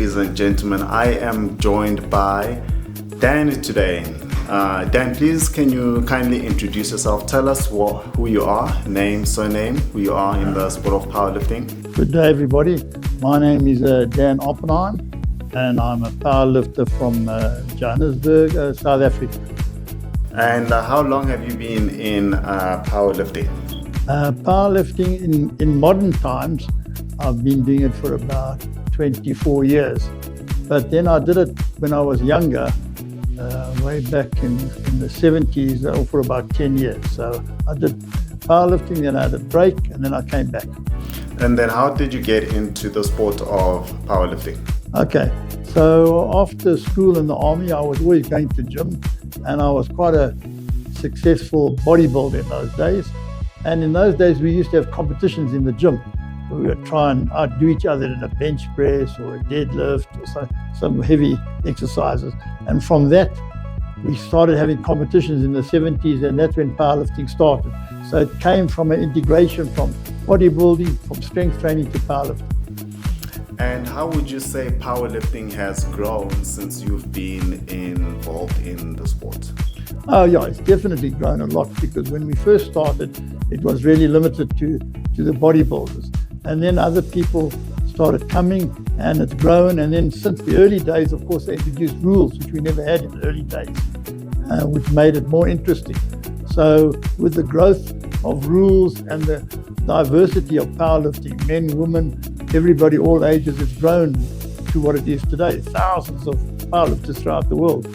ladies and gentlemen. I am joined by Dan today. Dan, please can you kindly introduce yourself? Tell us who you are, name, surname, who you are in the sport of powerlifting. Good day, everybody. My name is Dan Oppenheim, and I'm a powerlifter from Johannesburg, South Africa. And how long have you been in powerlifting? Powerlifting in modern times, I've been doing it for about 24 years. But then I did it when I was younger, way back in the 70s, for about 10 years. So I did powerlifting, then I had a break, and then I came back. And then how did you get into the sport of powerlifting? Okay, so after school in the army, I was always going to gym, and I was quite a successful bodybuilder in those days. And in those days, we used to have competitions in the gym. We would try and outdo each other in a bench press or a deadlift or some heavy exercises. And from that, we started having competitions in the 70s, and that's when powerlifting started. So it came from an integration from bodybuilding, from strength training to powerlifting. And how would you say powerlifting has grown since you've been involved in the sport? Oh yeah, it's definitely grown a lot, because when we first started, it was really limited to the bodybuilders. And then other people started coming, and it's grown. And then since the early days, of course, they introduced rules, which we never had in the early days, which made it more interesting. So with the growth of rules and the diversity of powerlifting, men, women, everybody, all ages, it's grown to what it is today. Thousands of powerlifters throughout the world.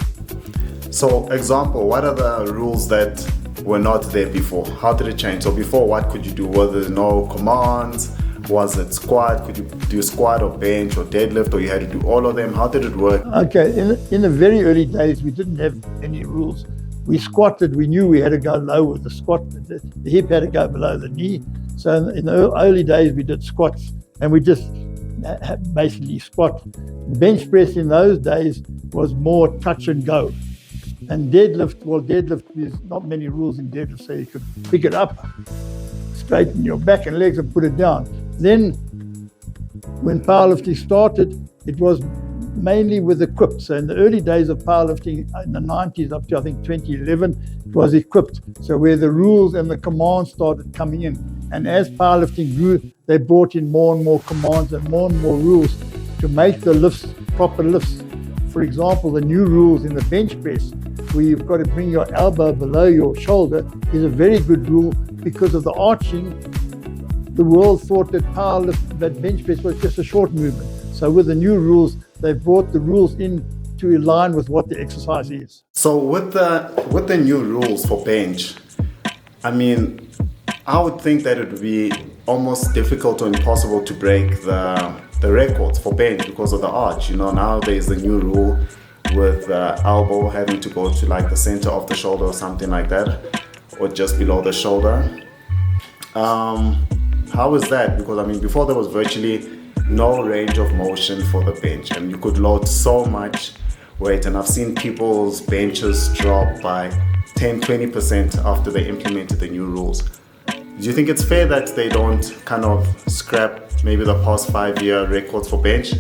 So, example, what are the rules that were not there before? How did it change? So before, what could you do? Were there no commands? Was it squat? Could you do squat or bench or deadlift, or you had to do all of them? How did it work? Okay, in the very early days, we didn't have any rules. We squatted, we knew we had to go low with the squat. The hip had to go below the knee. So in the early days, we did squats, and we just basically squat. Bench press in those days was more touch and go. And deadlift, there's not many rules in deadlift, so you could pick it up, straighten your back and legs and put it down. Then when powerlifting started, it was mainly with equipped. So in the early days of powerlifting, in the 90s up to I think 2011, it was equipped. So where the rules and the commands started coming in. And as powerlifting grew, they brought in more and more commands and more rules to make the lifts proper lifts. For example, the new rules in the bench press, where you've got to bring your elbow below your shoulder, is a very good rule because of the arching. The world thought that bench press was just a short movement. So with the new rules, they brought the rules in to align with what the exercise is. So with the new rules for bench, I mean, I would think that it would be almost difficult or impossible to break the records for bench because of the arch. You know, now there's a new rule with the elbow having to go to like the center of the shoulder or something like that, or just below the shoulder. How is that? Because I mean, before there was virtually no range of motion for the bench, and you could load so much weight, and I've seen people's benches drop by 10-20% after they implemented the new rules. Do you think it's fair that they don't kind of scrap maybe the past 5-year records for bench?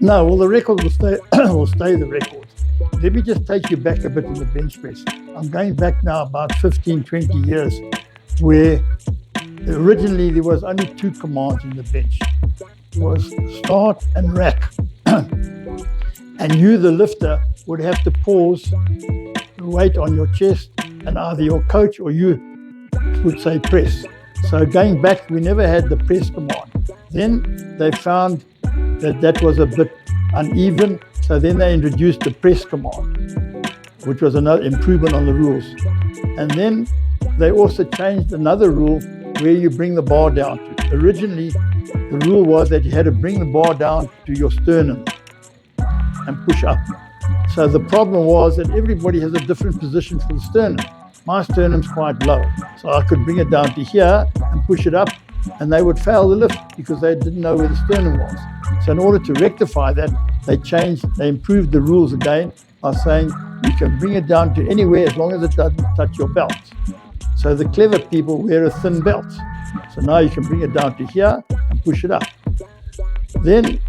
No, well, the record will stay the record. Let me just take you back a bit in the bench press. I'm going back now about 15-20 years, where originally there was only 2 commands in the bench. It was start and rack. And you, the lifter, would have to pause the weight on your chest, and either your coach or you would say press. So going back, we never had the press command. Then they found that was a bit uneven, so then they introduced the press command, which was another improvement on the rules. And then they also changed another rule where you bring the bar down to. Originally, the rule was that you had to bring the bar down to your sternum and push up. So the problem was that everybody has a different position for the sternum. My sternum's quite low, so I could bring it down to here and push it up, and they would fail the lift because they didn't know where the sternum was. So in order to rectify that, they improved the rules again by saying you can bring it down to anywhere as long as it doesn't touch your belt. So the clever people wear a thin belt. So now you can bring it down to here and push it up. Then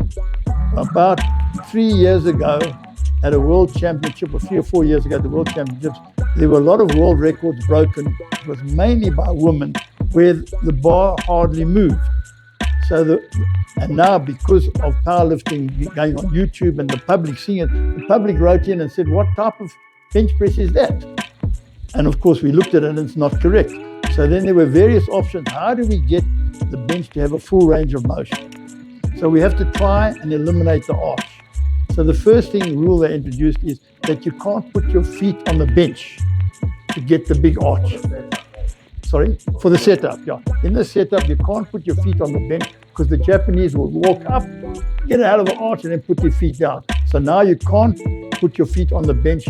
about 3 years ago at a world championship, or 3 or 4 years ago at the world championships, there were a lot of world records broken. It was mainly by women where the bar hardly moved. And now because of powerlifting going on YouTube and the public seeing it, the public wrote in and said, what type of bench press is that? And of course we looked at it and it's not correct. So then there were various options. How do we get the bench to have a full range of motion? So we have to try and eliminate the arch. So the first rule they introduced is that you can't put your feet on the bench to get the big arch. Sorry, for the setup, yeah. In the setup, you can't put your feet on the bench because the Japanese will walk up, get out of the arch, and then put their feet down. So now you can't put your feet on the bench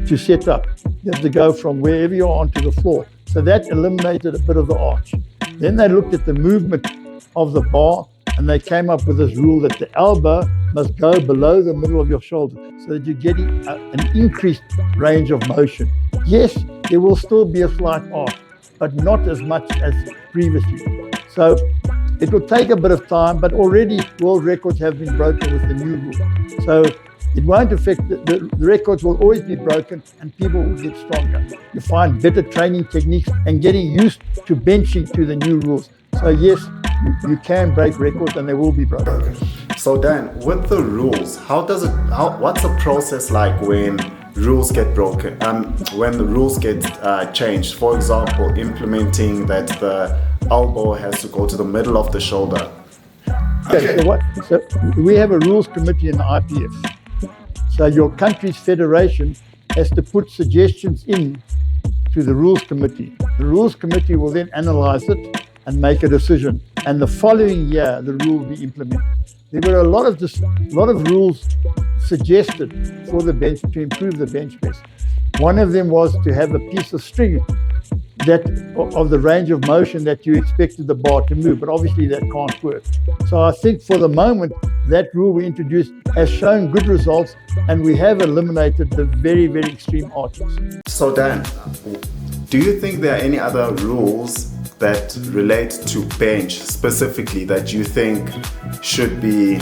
to set up. You have to go from wherever you are onto the floor. So that eliminated a bit of the arch. Then they looked at the movement of the bar, and they came up with this rule that the elbow must go below the middle of your shoulder so that you're getting an increased range of motion. Yes, there will still be a slight arch, but not as much as previously. So it will take a bit of time, but already world records have been broken with the new rule. So it won't affect, the records will always be broken and people will get stronger. You find better training techniques and getting used to benching to the new rules. So yes, you can break records and they will be broken. So Dan, with the rules, what's the process like when rules get broken, when the rules get changed? For example, implementing that the elbow has to go to the middle of the shoulder. Okay. So we have a rules committee in the IPF. So your country's federation has to put suggestions in to the rules committee. The rules committee will then analyze it and make a decision. And the following year, the rule will be implemented. There were a lot of rules suggested for the bench to improve the bench press. One of them was to have a piece of string of the range of motion that you expected the bar to move, but obviously that can't work. So I think for the moment, that rule we introduced has shown good results, and we have eliminated the very, very extreme arches. So Dan, do you think there are any other rules that relate to bench specifically that you think should be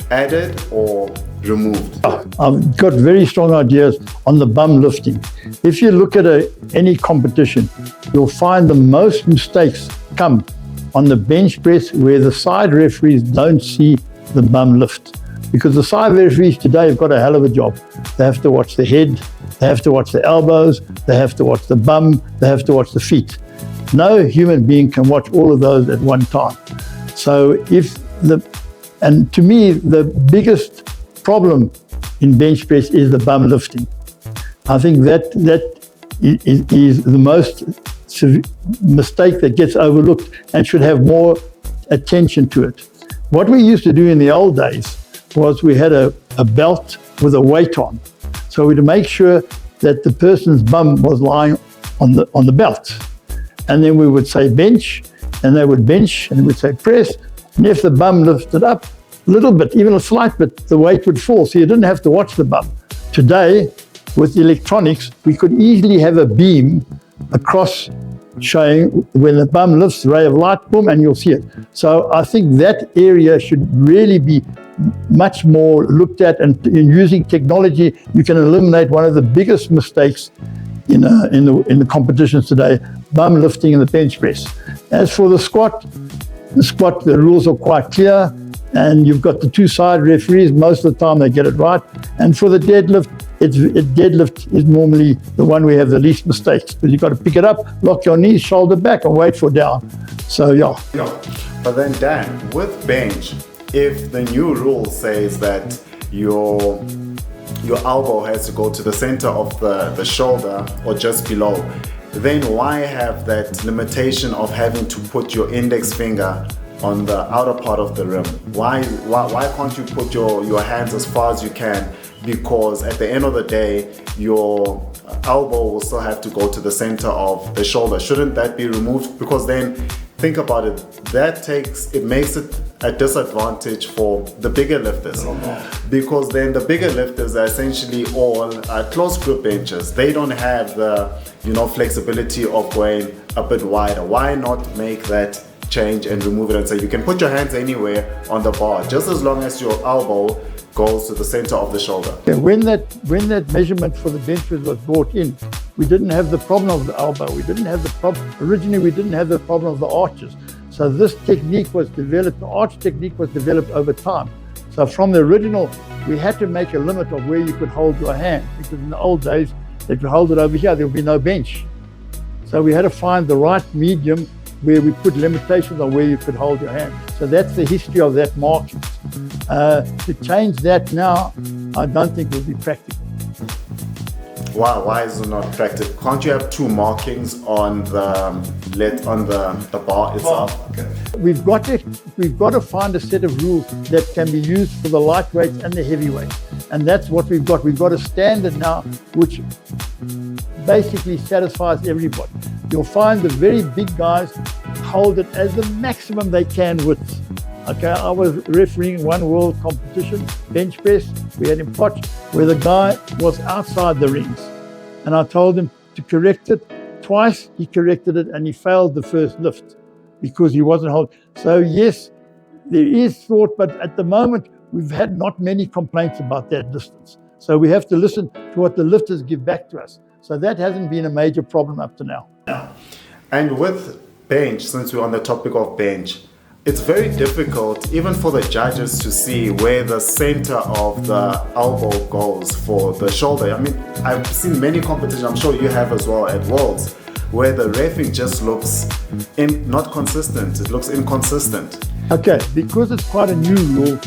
added or removed? I've got very strong ideas on the bum lifting. If you look at any competition, you'll find the most mistakes come on the bench press where the side referees don't see the bum lift. Because the side referees today have got a hell of a job. They have to watch the head, they have to watch the elbows, they have to watch the bum, they have to watch the feet. No human being can watch all of those at one time. So and to me, the biggest problem in bench press is the bum lifting. I think that is the most mistake that gets overlooked and should have more attention to it. What we used to do in the old days was we had a belt with a weight on. So we'd make sure that the person's bum was lying on the belt. And then we would say bench, and they would bench, and we'd say press. And if the bum lifted up a little bit, even a slight bit, the weight would fall. So you didn't have to watch the bum. Today, with electronics, we could easily have a beam across showing when the bum lifts, ray of light, boom, and you'll see it. So I think that area should really be much more looked at, and in using technology, you can eliminate one of the biggest mistakes in the competitions today, bum lifting in the bench press. As for the squat, the rules are quite clear, and you've got the two side referees. Most of the time they get it right. And for the deadlift, deadlift is normally the one we have the least mistakes, because you've got to pick it up, lock your knees, shoulder back, and wait for down. So yeah. But then Dan, with bench, if the new rule says that your elbow has to go to the center of the shoulder or just below, then why have that limitation of having to put your index finger on the outer part of the rim? Why can't you put your hands as far as you can? Because at the end of the day, your elbow will still have to go to the center of the shoulder. Shouldn't that be removed? Because then, think about it, it makes it a disadvantage for the bigger lifters. Because then the bigger lifters are essentially all close grip benches. They don't have the flexibility of going a bit wider. Why not make that change and remove it and say you can put your hands anywhere on the bar, just as long as your elbow goes to the center of the shoulder. Yeah, when that measurement for the bench press was brought in, we didn't have the problem of the elbow. Originally we didn't have the problem of the arches. So this technique was developed, the arch technique was developed over time. So from the original, we had to make a limit of where you could hold your hand, because in the old days, if you hold it over here, there would be no bench. So we had to find the right medium where we put limitations on where you could hold your hand. So that's the history of that marking. To change that now, I don't think will be practical. Why is it not practical? Can't you have two markings on the bar itself? Okay. We've got to find a set of rules that can be used for the lightweights and the heavyweights, and that's what we've got. We've got a standard now which basically satisfies everybody. You'll find the very big guys hold it as the maximum they can width. Okay, I was refereeing one world competition, bench press. We had in Potch, where the guy was outside the rings. And I told him to correct it. Twice he corrected it and he failed the first lift because he wasn't holding. So yes, there is thought, but at the moment, we've had not many complaints about that distance. So we have to listen to what the lifters give back to us. So that hasn't been a major problem up to now. And with bench, since we're on the topic of bench, it's very difficult even for the judges to see where the center of the elbow goes for the shoulder. I mean, I've seen many competitions, I'm sure you have as well at Worlds, where the reffing just looks not consistent, it looks inconsistent. Okay, because it's quite a new rule,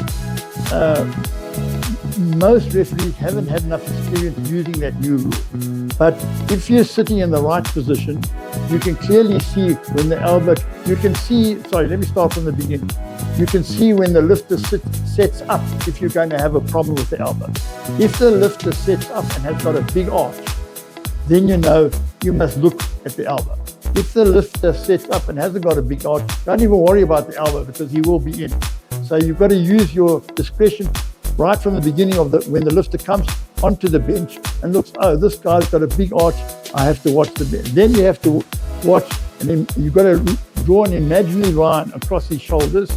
most referees haven't had enough experience using that new rule. But if you're sitting in the right position, you can clearly see when the elbow, let me start from the beginning. You can see when the lifter sets up if you're going to have a problem with the elbow. If the lifter sets up and has got a big arch, then you know you must look at the elbow. If the lifter sets up and hasn't got a big arch, don't even worry about the elbow because he will be in. So you've got to use your discretion right from the beginning of when the lifter comes onto the bench and looks, oh, this guy's got a big arch, I have to watch the bench. Then you have to watch, and then you've got to draw an imaginary line across his shoulders.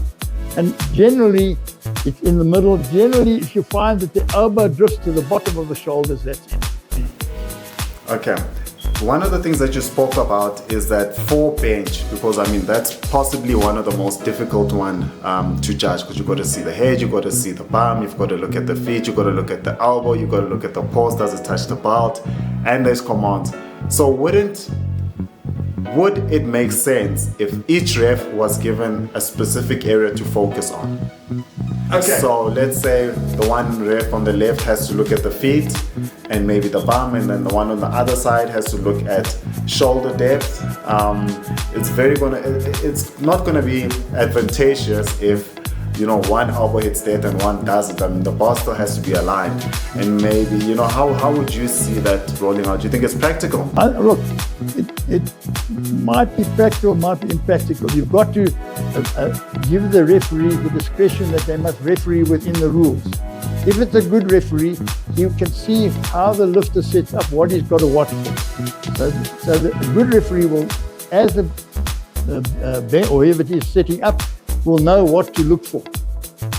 And generally, it's in the middle. Generally, if you find that the elbow drifts to the bottom of the shoulders, that's it. Okay. One of the things that you spoke about is that for bench, because I mean that's possibly one of the most difficult one to judge, because you've got to see the head, you've got to see the bum, you've got to look at the feet, you've got to look at the elbow, you've got to look at the pulse, does it touch the belt, and there's commands. So would it make sense if each ref was given a specific area to focus on? Okay. So let's say the one ref on the left has to look at the feet and maybe the bum, and then the one on the other side has to look at shoulder depth. It's not gonna be advantageous if one elbow hits that and one doesn't. I mean, the bar still has to be aligned. And maybe, how would you see that rolling out? Do you think it's practical? Look, it might be practical, might be impractical. You've got to give the referee the discretion that they must referee within the rules. If it's a good referee, you can see how the lifter sets up, what he's got to watch for. So the good referee will, as the or whoever it is setting up, will know what to look for.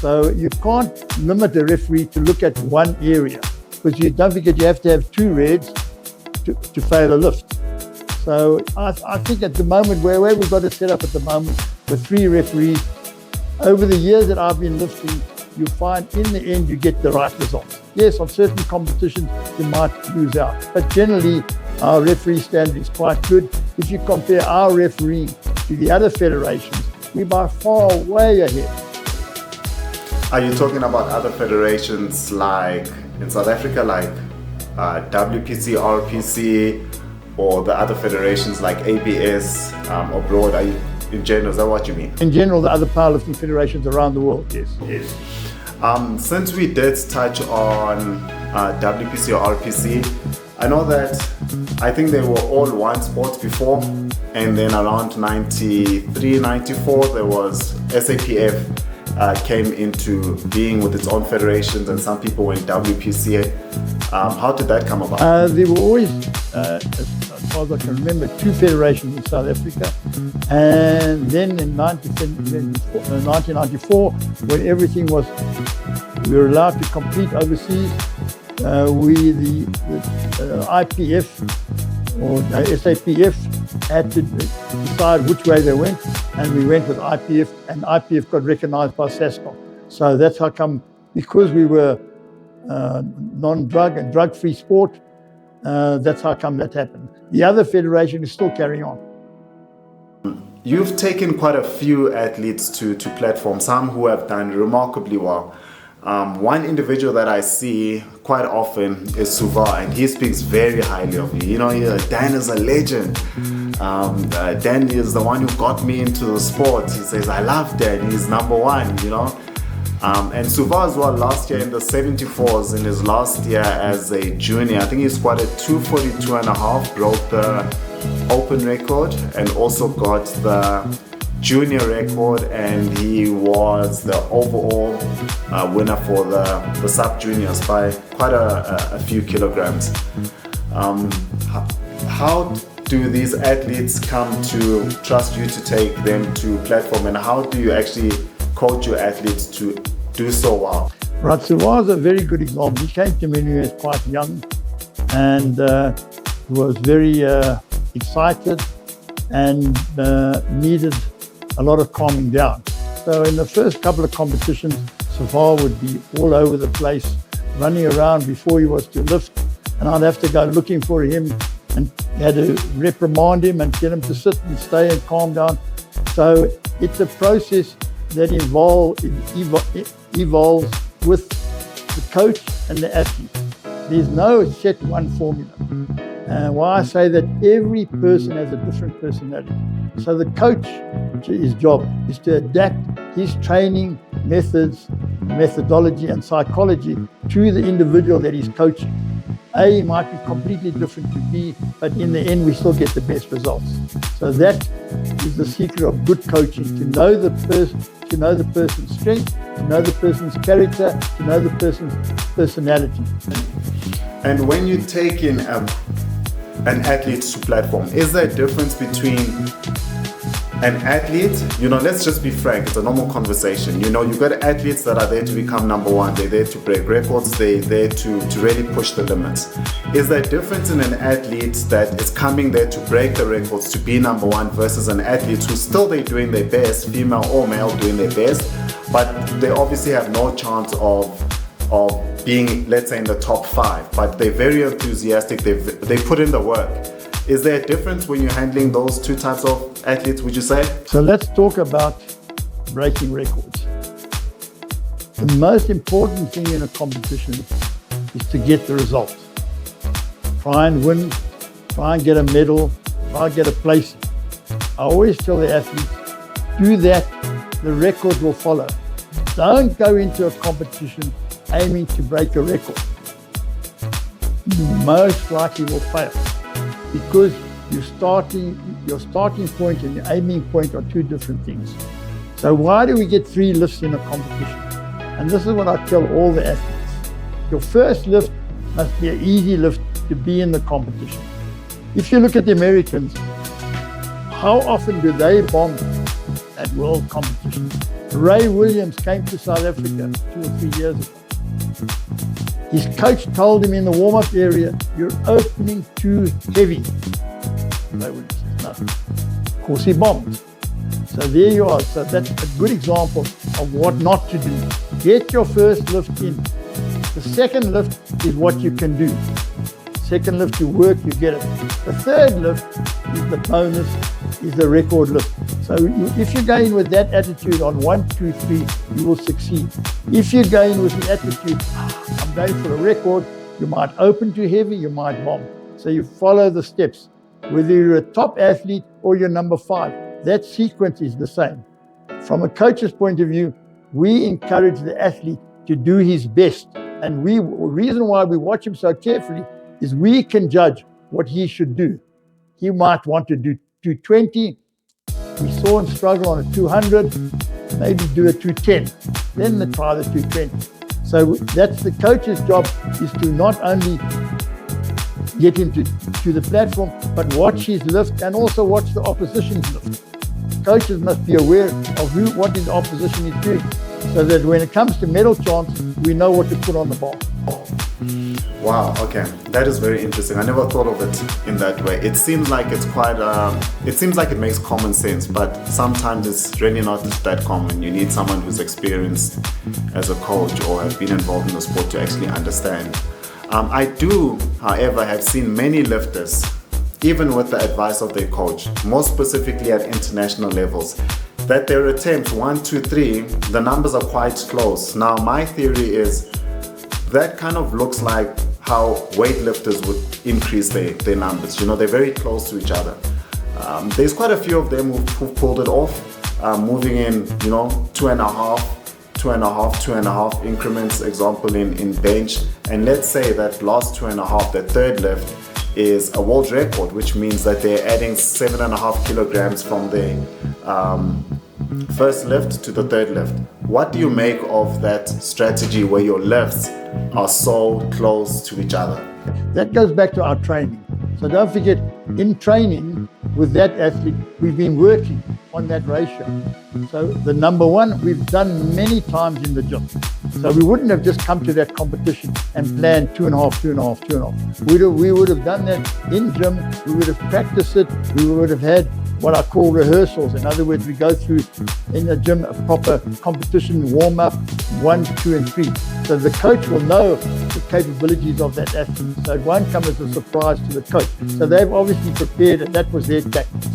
So you can't limit the referee to look at one area, because you don't forget you have to have two reds to fail a lift. So I think at the moment, where we've got it set up at the moment with 3 referees, over the years that I've been lifting, you find in the end you get the right results. Yes, on certain competitions you might lose out, but generally our referee standard is quite good. If you compare our referee to the other federations, we're by far way ahead. Are you talking about other federations like in South Africa, like WPC, RPC, or the other federations like ABS abroad? Are you, in general, is that what you mean? In general, the other powerlifting federations around the world, yes. Since we did touch on WPC or RPC, I know that I think they were all one sport before, and then around 93, 94, there was SAPF came into being with its own federations, and some people went WPC. How did that come about? There were always far as I can remember, 2 federations in South Africa. And then in 1994, when everything was, we were allowed to compete overseas, the IPF or SAPF had to decide which way they went, and we went with IPF, and IPF got recognized by SASCOM. So that's how come, because we were non-drug and drug-free sport, that's how come that happened. The other federation is still carrying on. You've taken quite a few athletes to platform, some who have done remarkably well. One individual that I see quite often is Suva, and he speaks very highly of you. You know, Dan is a legend. Dan is the one who got me into the sport. He says, I love Dan, he's number one, you know. And Suva as well, last year in the 74s, in his last year as a junior, I think he squatted 242.5, broke the open record, and also got the junior record, and he was the overall winner for the sub-juniors by quite a few kilograms. How do these athletes come to trust you to take them to platform, and how do you actually coach your athletes to do so well? Right, so was a very good example. He came to me when he was quite young, and was very excited and needed a lot of calming down. So in the first couple of competitions, Safar would be all over the place, running around before he was to lift, and I'd have to go looking for him and had to reprimand him and get him to sit and stay and calm down. So it's a process that evolves with the coach and the athlete. There's no set one formula. Why I say that every person has a different personality. So the coach, his job is to adapt his training methods, methodology and psychology to the individual that he's coaching. A might be completely different to B, but in the end we still get the best results. So that is the secret of good coaching, to know the person's strength, to know the person's character, to know the person's personality. And when you take in an athlete to platform, is there a difference between an athlete, let's just be frank, it's a normal conversation. You've got athletes that are there to become number one, they're there to break records, they're there to really push the limits. Is there a difference in an athlete that is coming there to break the records, to be number one, versus an athlete who's still there doing their best, female or male doing their best, but they obviously have no chance of being, let's say, in the top 5, but they're very enthusiastic, they put in the work. Is there a difference when you're handling those two types of athletes, would you say? So let's talk about breaking records. The most important thing in a competition is to get the result. Try and win, try and get a medal, try and get a place. I always tell the athletes, do that, the record will follow. Don't go into a competition aiming to break a record. You most likely will fail, because your starting point and your aiming point are two different things. So why do we get 3 lifts in a competition? And this is what I tell all the athletes. Your first lift must be an easy lift to be in the competition. If you look at the Americans, how often do they bomb at world competitions? Ray Williams came to South Africa 2 or 3 years ago. His coach told him in the warm-up area, you're opening too heavy. Ray Williams says, no. Of course he bombed. So there you are. So that's a good example of what not to do. Get your first lift in. The second lift is what you can do. Second lift, you work, you get it. The third lift is the bonus, is the record lift. So if you go in with that attitude on 1, 2, 3, you will succeed. If you go in with the attitude, I'm going for a record, you might open too heavy, you might bomb. So you follow the steps. Whether you're a top athlete or you're number 5, that sequence is the same. From a coach's point of view, we encourage the athlete to do his best. And the reason why we watch him so carefully is we can judge what he should do. He might want to do 220. We saw him struggle on a 200, maybe do a 210, then try the 220. So that's the coach's job, is to not only get into to the platform, but watch his lift and also watch the opposition's lift. Coaches must be aware of what his opposition is doing, so that when it comes to medal chance, we know what to put on the bar. Wow, okay, that is very interesting. I never thought of it in that way. It seems like it's quite, it seems like it makes common sense, but sometimes it's really not that common. You need someone who's experienced as a coach or has been involved in the sport to actually understand. I do, however, have seen many lifters, even with the advice of their coach, more specifically at international levels, that their attempts 1, 2, 3, the numbers are quite close. Now, my theory is that kind of looks like how weightlifters would increase their numbers. You know, they're very close to each other. There's quite a few of them who've pulled it off, moving in, 2.5 increments, example in bench. And let's say that last 2.5, the third lift, is a world record, which means that they're adding 7.5 kilograms from the first lift to the third lift. What do you make of that strategy where your lifts are so close to each other? That goes back to our training. So don't forget, in training with that athlete, we've been working on that ratio. So the number one, we've done many times in the gym. So we wouldn't have just come to that competition and planned 2.5. We would have done that in gym. We would have practiced it. We would have had what I call rehearsals. In other words, we go through in the gym a proper competition warm-up, 1, 2, and 3. So the coach will know the capabilities of that athlete. So it won't come as a surprise to the coach. So they've obviously prepared, and that was their tactics.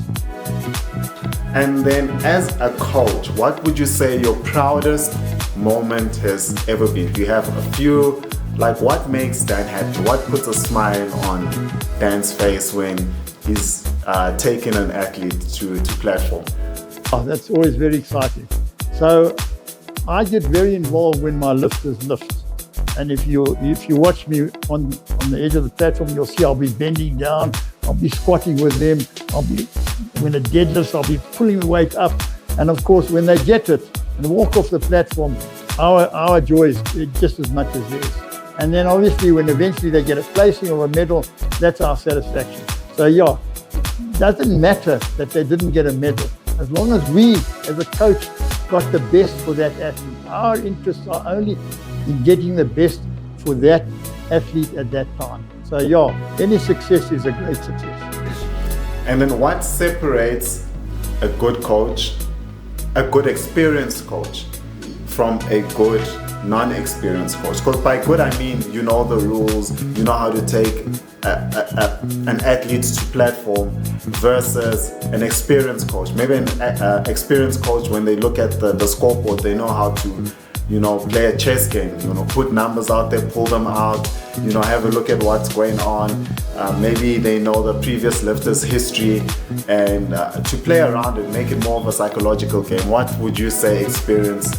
And then as a coach, what would you say your proudest moment has ever been? Do you have a few, like what makes Dan happy? What puts a smile on Dan's face when he's taking an athlete to platform? Oh, that's always very exciting. So I get very involved when my lifters lift. And if you watch me on the edge of the platform, you'll see I'll be bending down, I'll be squatting with them, when it deadlifts, I'll be pulling the weight up. And of course, when they get it and walk off the platform, our joy is just as much as theirs. And then obviously when eventually they get a placing or a medal, that's our satisfaction. So yeah, it doesn't matter that they didn't get a medal. As long as we, as a coach, got the best for that athlete. Our interests are only in getting the best for that athlete at that time. So yeah, any success is a great success. And then what separates a good coach, a good experienced coach, from a good non-experienced coach? Because by good I mean you know the rules, you know how to take an athlete to platform versus an experienced coach. Maybe an experienced coach, when they look at the scoreboard, they know how to play a chess game, put numbers out there, pull them out, have a look at what's going on. Maybe they know the previous lifter's history, and to play around it, make it more of a psychological game. What would you say experience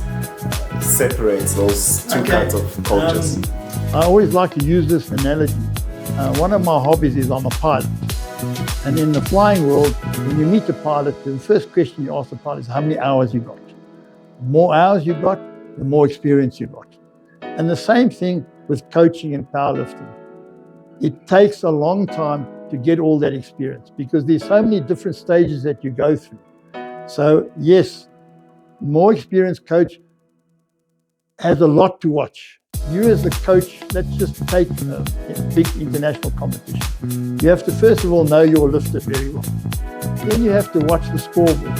separates those two kinds of coaches? I always like to use this analogy. One of my hobbies is I'm a pilot. And in the flying world, when you meet a pilot, the first question you ask the pilot is how many hours you got. The more hours you got, the more experience you got. And the same thing with coaching and powerlifting. It takes a long time to get all that experience because there's so many different stages that you go through. So yes, more experienced coach has a lot to watch. You as the coach, let's just take a big international competition. You have to first of all know your lifter very well. Then you have to watch the scoreboard.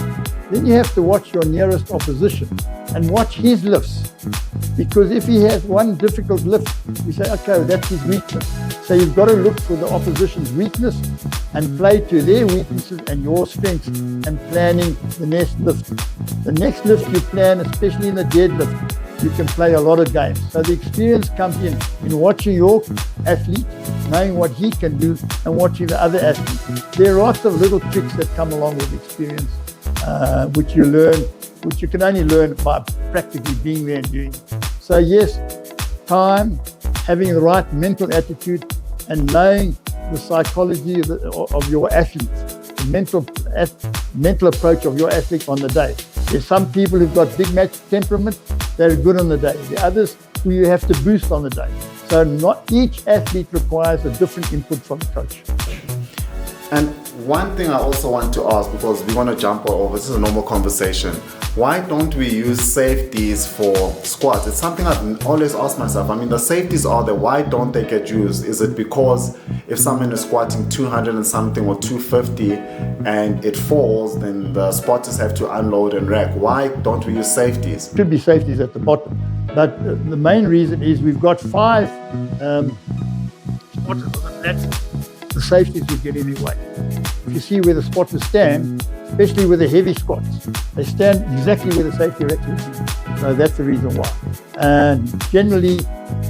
Then you have to watch your nearest opposition and watch his lifts. Because if he has one difficult lift, you say, okay, that's his weakness. So you've got to look for the opposition's weakness and play to their weaknesses and your strengths and planning the next lift. The next lift you plan, especially in the deadlift, you can play a lot of games. So the experience comes in watching your athlete, knowing what he can do, and watching the other athletes. There are lots of little tricks that come along with experience, which you learn, which you can only learn by practically being there and doing it. So yes, time, having the right mental attitude, and knowing the psychology of your athlete, the mental approach of your athlete on the day. There's some people who've got big match temperament, they're good on the day. The others who you have to boost on the day. So not each athlete requires a different input from the coach. And one thing I also want to ask, because we want to jump over, this is a normal conversation. Why don't we use safeties for squats? It's something I've always asked myself. I mean, the safeties are there. Why don't they get used? Is it because if someone is squatting 200 and something or 250 and it falls, then the spotters have to unload and rack? Why don't we use safeties? Should be safeties at the bottom. But the main reason is we've got 5 spotters on the platform. The safeties will get in the way. If you see where the spotters stand, especially with the heavy squats, they stand exactly where the safety rack will be. So that's the reason why. And generally,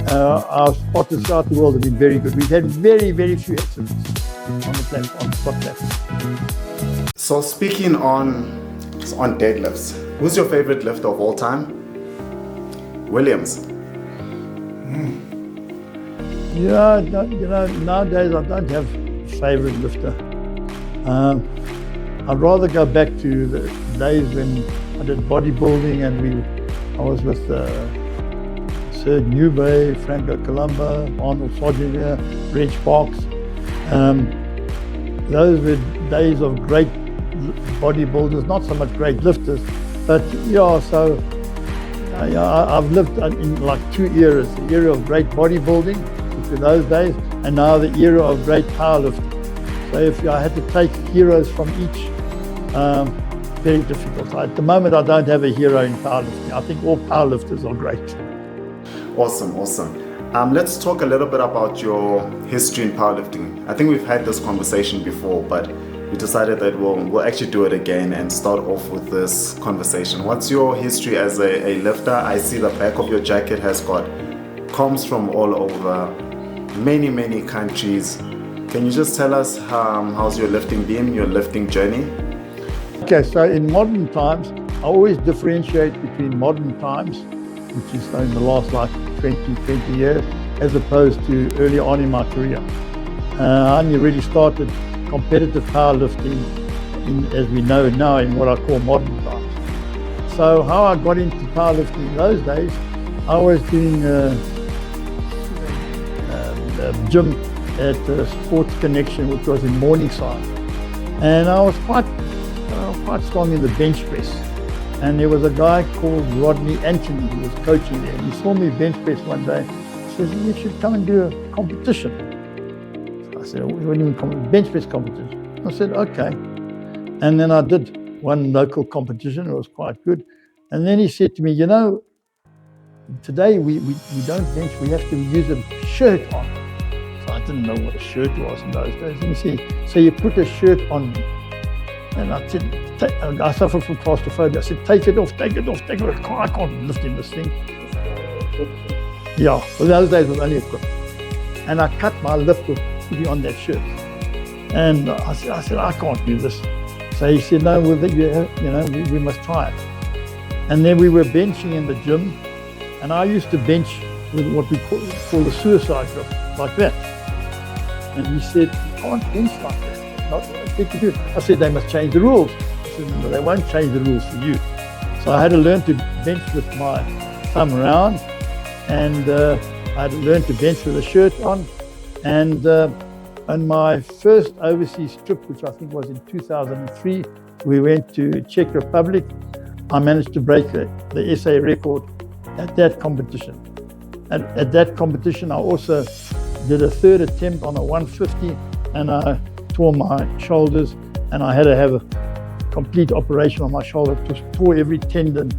our spotters throughout the world have been very good. We've had very, very few accidents on the platform, on the spot platform. So speaking on deadlifts, who's your favorite lifter of all time? Williams. Yeah, nowadays I don't have a favorite lifter. I'd rather go back to the days when I did bodybuilding and I was with Sir Newbay, Franco Columba, Arnold Schwarzenegger, Reg Parks. Those were days of great bodybuilders, not so much great lifters, but yeah, so I've lived in like 2 eras, the era of great bodybuilding, which were those days, and now the era of great powerlifting. So if I had to take heroes from each, very difficult. At the moment, I don't have a hero in powerlifting. I think all powerlifters are great. Awesome. Let's talk a little bit about your history in powerlifting. I think we've had this conversation before, but we decided that we'll actually do it again and start off with this conversation. What's your history as a lifter? I see the back of your jacket has got comms from all over, many countries. Can you just tell us how's your lifting been, your lifting journey? Okay, so in modern times, I always differentiate between modern times, which is in the last like 20 years, as opposed to early on in my career. I only really started competitive powerlifting, as we know now, in what I call modern times. So how I got into powerlifting in those days, I was doing gym at Sports Connection, which was in Morningside, and I was quite strong in the bench press. And there was a guy called Rodney Anthony who was coaching there. He saw me bench press one day. He says, "You should come and do a competition." I said, "What do you mean bench press competition?" I said, "Okay." And then I did one local competition. It was quite good. And then he said to me, "You know, today we don't bench. We have to use a shirt on." So I didn't know what a shirt was in those days. And he said, "So you put a shirt on." And I said, I suffer from claustrophobia. I said, take it off. I can't lift in this thing. Yeah, well, those days was only equipped. And I cut my lift with putting on that shirt. And I said, I can't do this. So he said, no, we must try it. And then we were benching in the gym. And I used to bench with what we call the suicide grip, like that. And he said, you can't bench like that. I said, they must change the rules. He said, no, they won't change the rules for you. So I had to learn to bench with my thumb around, and I had to learn to bench with a shirt on. And on my first overseas trip, which I think was in 2003, we went to Czech Republic. I managed to break the SA record at that competition. And at that competition, I also did a third attempt on a 150, and I tore my shoulders, and I had to have a complete operation on my shoulder to tore every tendon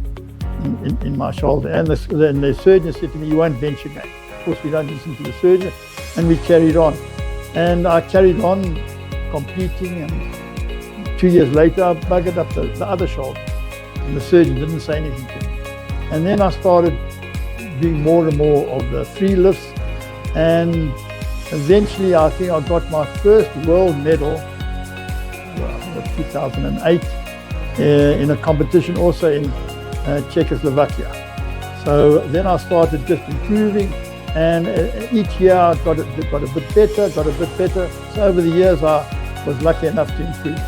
in my shoulder. And the surgeon said to me, you won't bench again. Of course, we don't listen to the surgeon, and we carried on. And I carried on competing, and 2 years later, I buggered up the other shoulder, and the surgeon didn't say anything to me. And then I started doing more and more of the free lifts, and eventually, I think I got my first world medal, I think it was 2008, in a competition also in Czechoslovakia. So then I started just improving, and each year I got a bit better. So over the years, I was lucky enough to improve.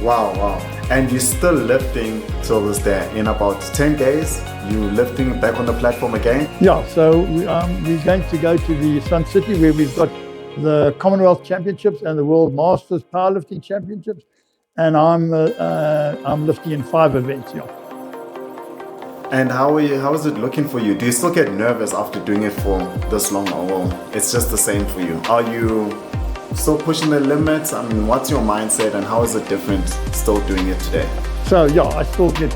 Wow. And you're still lifting till this day. In about 10 days, you're lifting back on the platform again? Yeah, so we're going to go to the Sun City where we've got the Commonwealth Championships and the World Masters Powerlifting Championships. And I'm lifting in 5 events, yeah. And how is it looking for you? Do you still get nervous after doing it for this long, or it's just the same for you? Are you still pushing the limits? I mean, what's your mindset and how is it different still doing it today? So yeah, I still get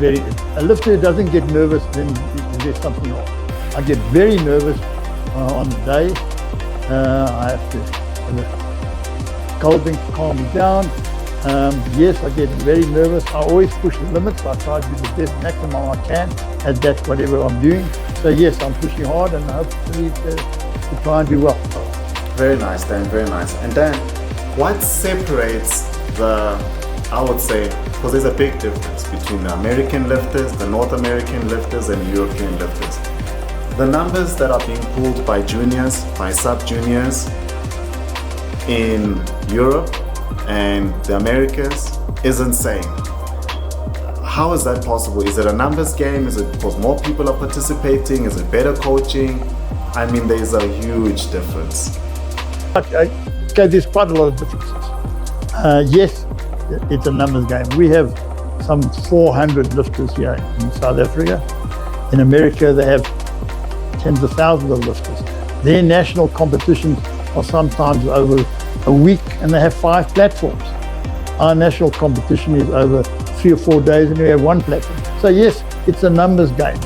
a lifter doesn't get nervous, then there's something wrong. I get very nervous on the day. I have to have a cold drink to calm me down. Yes, I get very nervous. I always push the limits. I try to do the best maximum I can at that, whatever I'm doing. So yes, I'm pushing hard and hopefully to try and do well. Very nice, Dan, very nice. And Dan, what separates I would say, because there's a big difference between the American lifters, the North American lifters, and European lifters. The numbers that are being pulled by juniors, by sub-juniors in Europe and the Americas is insane. How is that possible? Is it a numbers game? Is it because more people are participating? Is it better coaching? I mean, there's a huge difference. Okay, there's quite a lot of differences. Yes, it's a numbers game. We have some 400 lifters here in South Africa. In America, they have tens of thousands of lifters. Their national competitions are sometimes over a week and they have 5 platforms. Our national competition is over 3 or 4 days and we have 1 platform. So yes, it's a numbers game.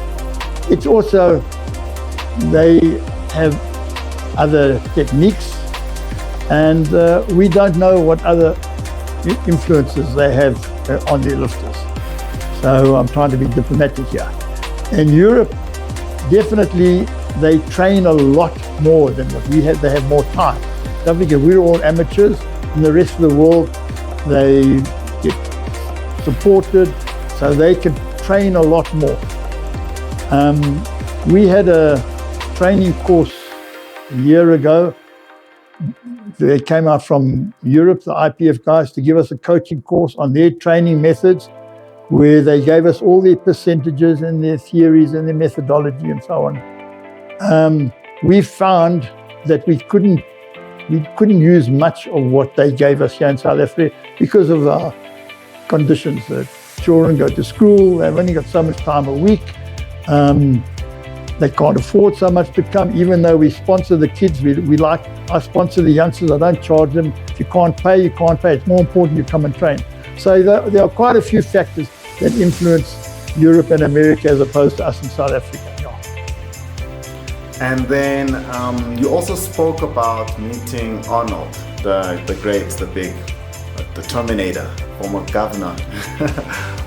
It's also, they have other techniques and we don't know what other influences they have on their lifters. So I'm trying to be diplomatic here. In Europe, definitely they train a lot more than what we have. They have more time. Don't forget, we're all amateurs. In the rest of the world, they get supported, so they can train a lot more. We had a training course a year ago. They came out from Europe, the IPF guys, to give us a coaching course on their training methods, where they gave us all their percentages and their theories and their methodology and so on. We found that we couldn't use much of what they gave us here in South Africa because of our conditions. The children go to school, they've only got so much time a week. They can't afford so much to come, even though we sponsor the kids. I sponsor the youngsters, I don't charge them. If you can't pay, you can't pay. It's more important you come and train. So there are quite a few factors that influence Europe and America as opposed to us in South Africa. And then you also spoke about meeting Arnold, the great, the big, the Terminator, former governor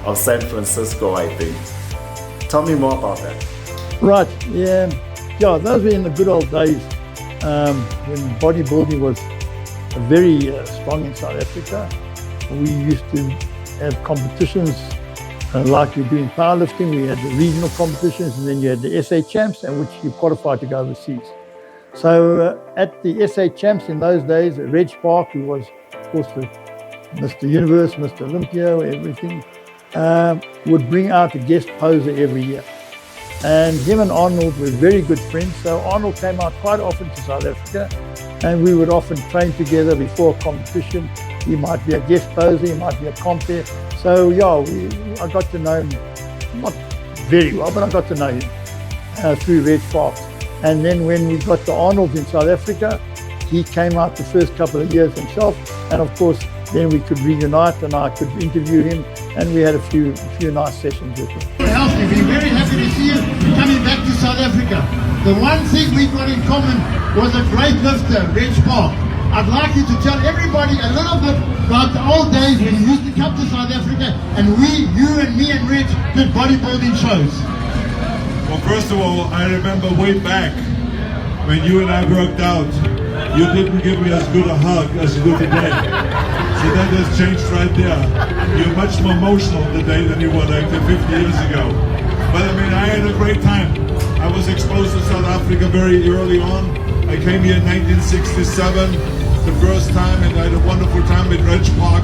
of San Francisco, I think. Tell me more about that. Right, yeah, those were in the good old days when bodybuilding was very strong in South Africa. We used to have competitions like we do in powerlifting. We had the regional competitions and then you had the SA champs, in which you qualified to go overseas. So at the SA champs in those days, Reg Park, who was, of course, the Mr. Universe, Mr. Olympia, everything, would bring out a guest poser every year. And him and Arnold were very good friends. So Arnold came out quite often to South Africa and we would often train together before a competition. He might be a guest poser, he might be a compere. So I got to know him, not very well, but I got to know him through Red Park. And then when we got to Arnold in South Africa, he came out the first couple of years himself. And of course, then we could reunite and I could interview him and we had a few nice sessions with him. Healthy. We're very happy to see you coming back to South Africa. The one thing we've got in common was a great lifter, Reg Park. I'd like you to tell everybody a little bit about the old days when you used to come to South Africa and you and me and Reg did bodybuilding shows. Well, first of all, I remember way back when you and I worked out, you didn't give me as good a hug as you do today. So that has changed right there. You're much more emotional today than you were like 50 years ago. But I mean, I had a great time. I was exposed to South Africa very early on. I came here in 1967. the first time, and I had a wonderful time with Reg Park,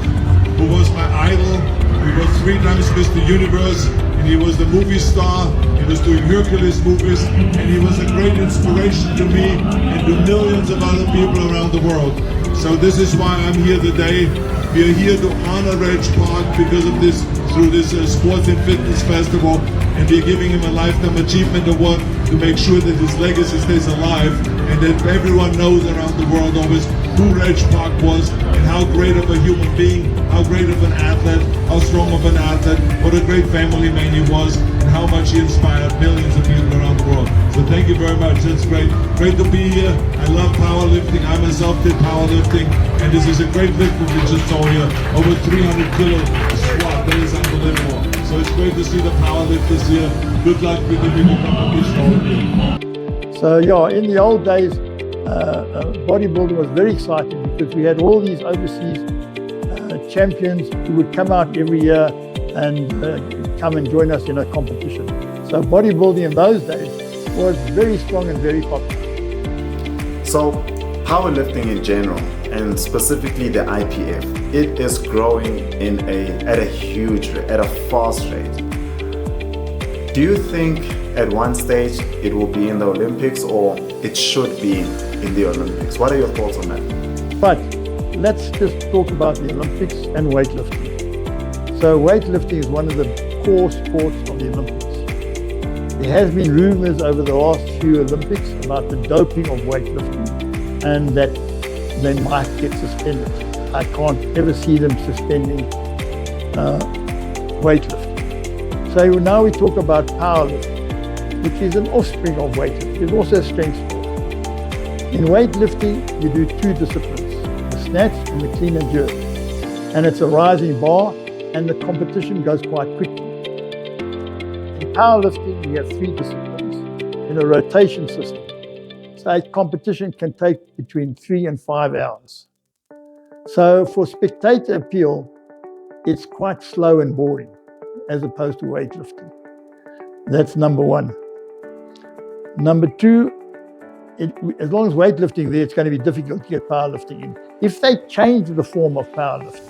who was my idol. He was 3 times Mr. Universe, and he was the movie star. He was doing Hercules movies, and he was a great inspiration to me and to millions of other people around the world. So this is why I'm here today. We are here to honor Reg Park because of this, through this Sports and Fitness Festival, and we're giving him a Lifetime Achievement Award to make sure that his legacy stays alive and that everyone knows around the world always who Reg Park was and how great of a human being, how great of an athlete, how strong of an athlete, what a great family man he was, and how much he inspired millions of people around the world. So thank you very much. It's great. Great to be here. I love powerlifting. I myself did powerlifting, and this is a great lift that we just saw here. Over 300 kilo squat. That is unbelievable. So it's great to see the powerlifters here. Good luck with the big competition over here. So yeah, in the old days, bodybuilding was very exciting because we had all these overseas champions who would come out every year and come and join us in a competition. So bodybuilding in those days was very strong and very popular. So powerlifting in general, and specifically the IPF, it is growing at a fast rate. Do you think at one stage it will be in the Olympics, or it should be in the Olympics? What are your thoughts on that? But let's just talk about the Olympics and weightlifting. So weightlifting is one of the core sports of the Olympics. There has been rumors over the last few Olympics about the doping of weightlifting and that they might get suspended. I can't ever see them suspending weightlifting. So now we talk about powerlifting, which is an offspring of weightlifting. It's also a strength sport. In weightlifting, you do 2 disciplines, the snatch and the clean and jerk. And it's a rising bar, and the competition goes quite quickly. In powerlifting, we have 3 disciplines in a rotation system. So a competition can take between 3 and 5 hours. So for spectator appeal, it's quite slow and boring as opposed to weightlifting. That's number 1. Number 2, as long as weightlifting there, it's going to be difficult to get powerlifting in. If they change the form of powerlifting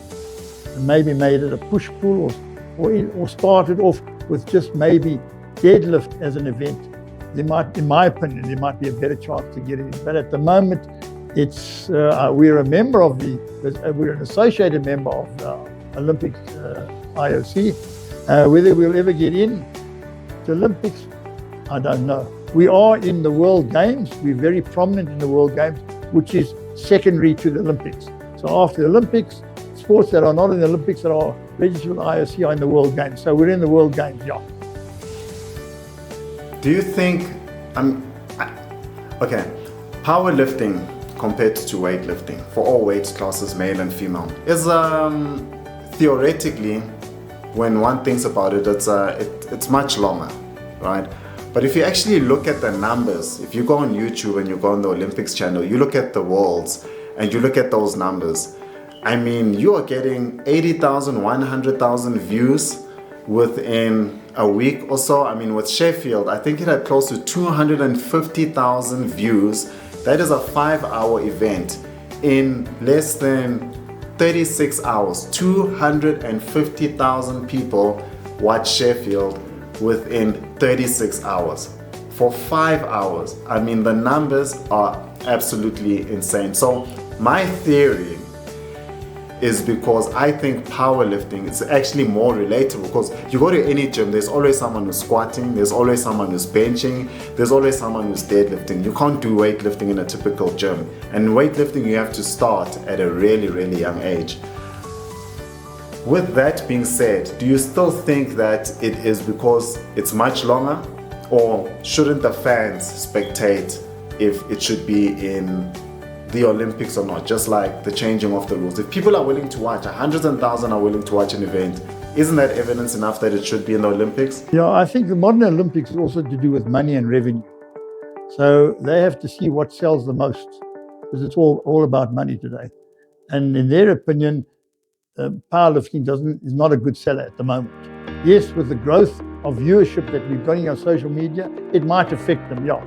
and maybe made it a push-pull or started off with just maybe deadlift as an event, there might, in my opinion, there might be a better chance to get in. But at the moment, it's we're a member of we're an associated member of the Olympics IOC. Whether we'll ever get in the Olympics, I don't know. We are in the World Games. We're very prominent in the World Games, which is secondary to the Olympics. So after the Olympics, sports that are not in the Olympics that are registered with the IOC are in the World Games. So we're in the World Games, yeah. Do you think, powerlifting compared to weightlifting for all weight classes, male and female, is theoretically, when one thinks about it, it's much longer, right? But if you actually look at the numbers, if you go on YouTube and you go on the Olympics channel, you look at the worlds and you look at those numbers, I mean, you are getting 80,000, 100,000 views within a week or so. I mean, with Sheffield, I think it had close to 250,000 views. That is a 5-hour event in less than 36 hours. 250,000 people watch Sheffield within 36 hours for 5 hours. I mean, the numbers are absolutely insane. So my theory is because I think powerlifting is actually more relatable, because you go to any gym, there's always someone who's squatting, there's always someone who's benching, there's always someone who's deadlifting. You can't do weightlifting in a typical gym. And weightlifting, you have to start at a really, really young age. With that being said, do you still think that it is because it's much longer, or shouldn't the fans spectate if it should be in the Olympics or not, just like the changing of the rules? If people are willing to watch, hundreds and thousands are willing to watch an event, isn't that evidence enough that it should be in the Olympics? Yeah, I think the modern Olympics is also to do with money and revenue. So they have to see what sells the most, because it's all about money today. And in their opinion, powerlifting is not a good seller at the moment. Yes, with the growth of viewership that we've got on social media, it might affect them, yeah.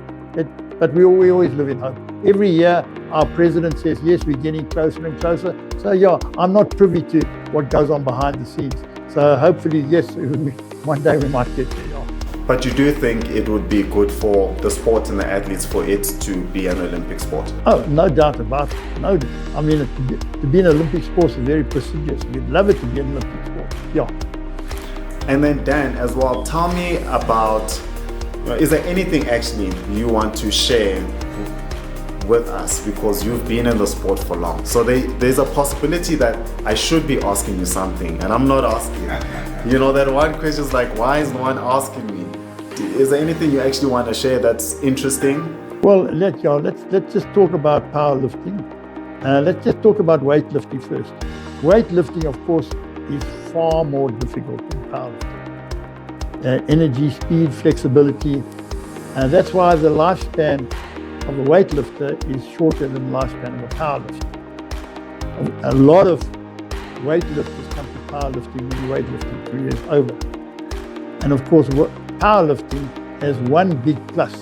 but we always live in hope. Every year, our president says, yes, we're getting closer and closer. So yeah, I'm not privy to what goes on behind the scenes. So hopefully, yes, one day we might get there. Yeah. But you do think it would be good for the sport and the athletes for it to be an Olympic sport? Oh, no doubt about it. No, I mean, to be an Olympic sport is very prestigious. We'd love it to be an Olympic sport. Yeah. And then Dan, as well, tell me about, is there anything actually you want to share with us, because you've been in the sport for long? So there's a possibility that I should be asking you something, and I'm not asking. You know, that one question is like, why is no one asking me? Is there anything you actually want to share that's interesting? Well, let's just talk about powerlifting. Let's just talk about weightlifting first. Weightlifting, of course, is far more difficult than powerlifting. Energy, speed, flexibility, and that's why the lifespan of a weightlifter is shorter than the lifespan of a powerlifter. A lot of weightlifters come to powerlifting when the weightlifting career is over. And of course, powerlifting has one big plus,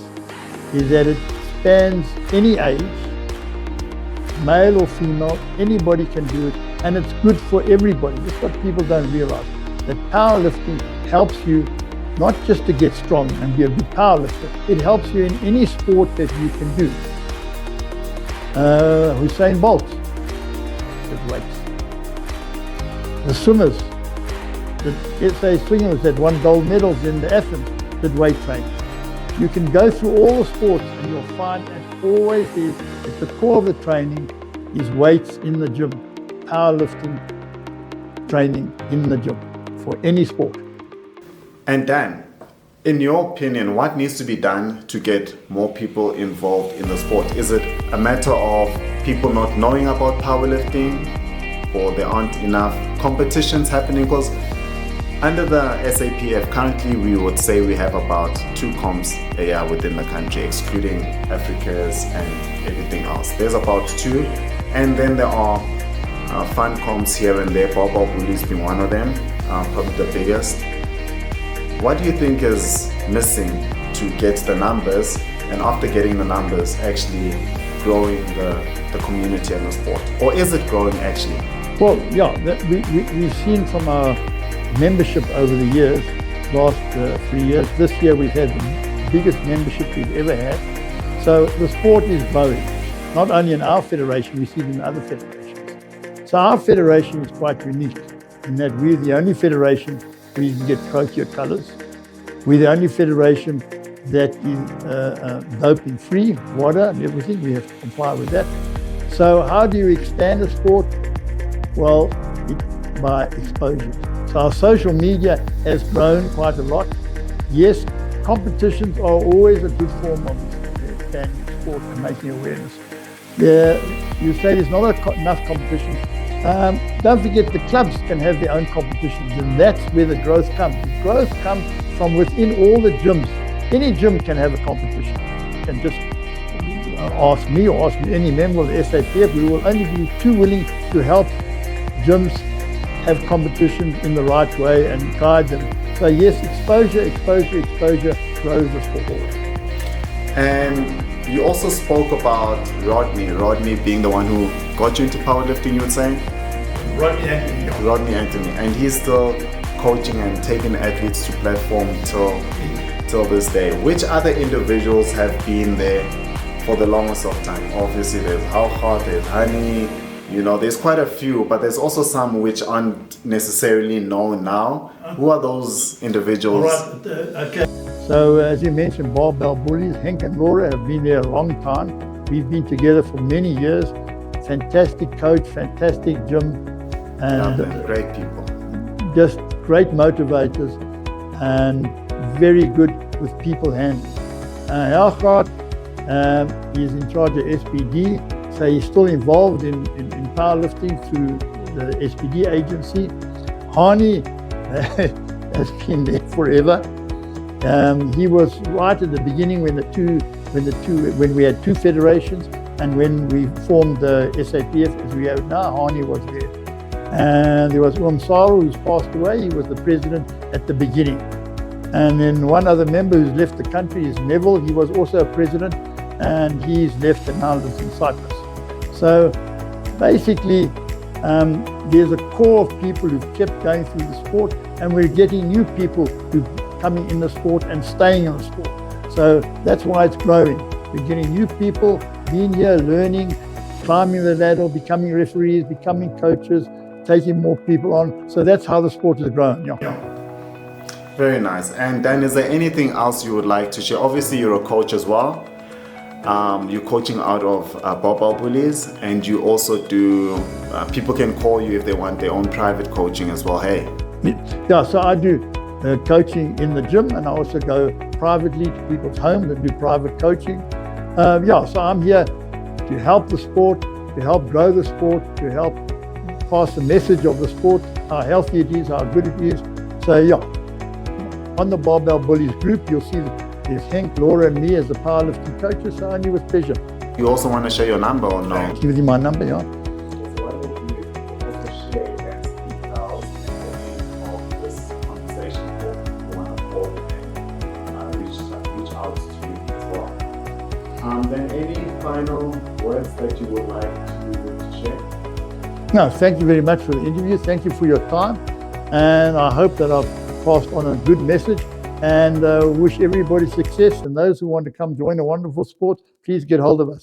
is that it spans any age, male or female, anybody can do it, and it's good for everybody. That's what people don't realize, that powerlifting helps you not just to get strong and be a good powerlifter, it helps you in any sport that you can do. Usain Bolt did weights. The swimmers, the SA swimmers that won gold medals in the Athens did weight training. You can go through all the sports and you'll find that always is, at the core of the training is weights in the gym, powerlifting training in the gym for any sport. And Dan, in your opinion, what needs to be done to get more people involved in the sport? Is it a matter of people not knowing about powerlifting, or there aren't enough competitions happening? Because under the SAPF, currently we would say we have about 2 comps a year within the country, excluding Africa's and everything else. There's about 2, and then there are fun comps here and there, Barbell Bullies being one of them, probably the biggest. What do you think is missing to get the numbers, and after getting the numbers, actually growing the community and the sport? Or is it growing actually? Well, yeah, we've seen from our membership over the years, last 3 years, this year we've had the biggest membership we've ever had. So the sport is growing, not only in our federation, we see it in other federations. So our federation is quite unique in that we're the only federation where you can get Croatia colours. We're the only federation that is doping free, water and everything. We have to comply with that. So how do you expand the sport? Well, by exposure. So our social media has grown quite a lot. Yes, competitions are always a good form of expanding sport and making awareness. You say there's not enough competition. Don't forget the clubs can have their own competitions, and that's where the growth comes. The growth comes from within all the gyms. Any gym can have a competition. You can just ask me or ask any member of the SAPF. We will only be too willing to help gyms have competitions in the right way and guide them. So yes, exposure grows the sport forward. And you also spoke about Rodney being the one who got you into powerlifting, you would say? Rodney Anthony. And he's still coaching and taking athletes to platform till this day. Which other individuals have been there for the longest of time? Obviously there's Alhart, there's Honey, there's quite a few, but there's also some which aren't necessarily known now. Who are those individuals? All right, okay. So as you mentioned, Barbell Bullies, Henk and Laura have been there a long time. We've been together for many years. Fantastic coach, fantastic gym, and great people. Just great motivators and very good with people handling. Alhart is in charge of SPD, so he's still involved in powerlifting through the SPD agency. Hani has been there forever. He was right at the beginning when we had 2 federations, and when we formed the SAPF as we have now, Hani was there. And there was Saru, who's passed away. He was the president at the beginning. And then one other member who's left the country is Neville. He was also a president. and he's left and now lives in Cyprus. So basically, there's a core of people who've kept going through the sport, and we're getting new people who are coming in the sport and staying in the sport. So that's why it's growing. We're getting new people being here, learning, climbing the ladder, becoming referees, becoming coaches, taking more people on. So that's how the sport is growing. Very nice. And Dan, is there anything else you would like to share? Obviously, you're a coach as well. You're coaching out of Barbell Bullies, and you also do, people can call you if they want their own private coaching as well, hey? Yeah, so I do coaching in the gym, and I also go privately to people's homes and do private coaching. So I'm here to help the sport, to help grow the sport, to help pass the message of the sport, how healthy it is, how good it is. So on the Barbell Bullies group, you'll see there's Henk, Laura and me as the powerlifting coaches, so only with pleasure. You also want to share your number or no? Give you my number, yeah. Then any final words that you would like to share? No, thank you very much for the interview. Thank you for your time. And I hope that I've passed on a good message, and wish everybody success. And those who want to come join a wonderful sport, please get hold of us.